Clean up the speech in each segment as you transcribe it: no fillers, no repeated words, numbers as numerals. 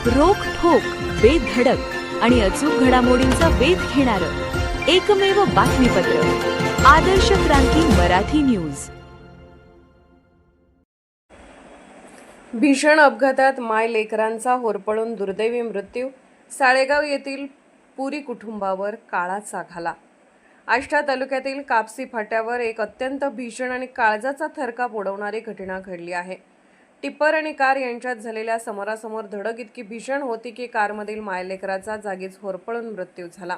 रोखठोक, बेधडक आणि अचूक घडामोडींचा वेध घेणारं एकमेव बातमीपत्र आदर्श क्रांती मराठी न्यूज। भीषण अपघातात माय लेकरांचा होरपळून दुर्दैवी मृत्यू। साळेगाव येथील पुरी कुटुंबावर काळाचा घाला। आष्टा तालुक्यातील कापसी फाट्यावर एक अत्यंत भीषण आणि काळजाचा थरकाप उडवणारी घटना घडली आहे। टिप्पर आणि कार यांच्यात झालेल्या समोरासमोर धडक इतकी भीषण होती की कारमधील मायलेकराचा जागीच होरपळून मृत्यू झाला।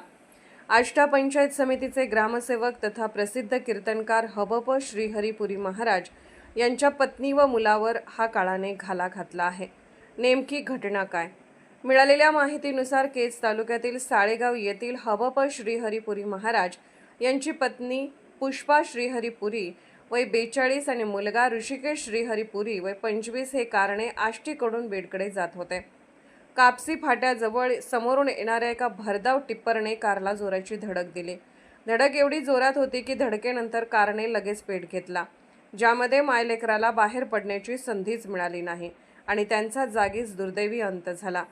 आष्टा पंचायत समितीचे ग्रामसेवक तथा प्रसिद्ध कीर्तनकार हबप श्रीहरी पुरी महाराज यांच्या पत्नी व मुलावर हा काळाने घाला घातला आहे। नेमकी घटना काय? मिळालेल्या माहितीनुसार केज तालुक्यातील साळेगाव येथील हबप श्रीहरी पुरी महाराज यांची पत्नी पुष्पा श्रीहरी पुरी वय 42 आणि मुलगा ऋषिकेश श्रीहरी पुरी वय 25 हे कारने आष्टीकडून बेडकडे जात होते। कापसी फाट्याजवळ समोरून येणाऱ्या एका भरधाव टिप्परने कारला जोराची धडक दिली। धडक एवढी जोरात होती की धडकेनंतर कारने लगेच पेट घेतला, ज्यामध्ये मायलेकराला बाहेर पडण्याची संधीच मिळाली नाही आणि त्यांचा जागीच दुर्दैवी अंत झाला।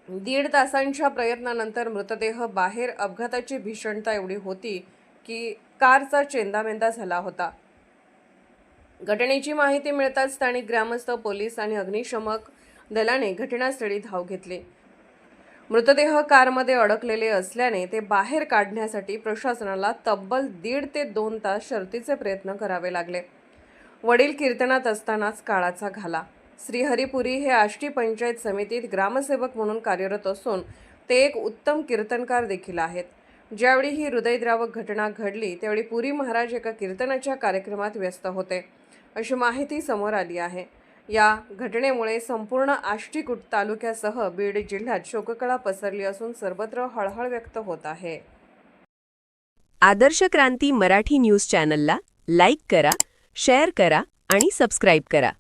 1.5 तासांच्या प्रयत्नानंतर मृतदेह बाहेर अपघाताची भीषणता एवढी होती की कारचा चेंदामेंदा झाला होता। घटनेची माहिती मिळताच स्थानिक ग्रामस्थ, पोलीस आणि अग्निशमक दलाने घटनास्थळी धाव घेतली। मृतदेह कारमध्ये अडकलेले असल्याने ते बाहेर काढण्यासाठी प्रशासनाला तब्बल 1.5 ते 2 तास शर्थीचे प्रयत्न करावे लागले। वडील कीर्तनात असतानाच काळाचा घाला। श्रीहरीपुरी हे आष्टी पंचायत समितीत ग्रामसेवक म्हणून कार्यरत असून ते एक उत्तम कीर्तनकार देखील आहेत। ज्यावेळी ही हृदयद्रावक घटना घडली त्यावेळी पुरी महाराज एका कीर्तनाच्या कार्यक्रमात व्यस्त होते, अशी माहिती समोर आली आहे। या घटनेमुळे संपूर्ण आष्टी तालुक्यासह बीड जिल्ह्यात शोककळा पसरली असून सर्वत्र हळहळ व्यक्त होत आहे। आदर्श क्रांती मराठी न्यूज चॅनलला लाईक करा, शेअर करा आणि सबस्क्राईब करा।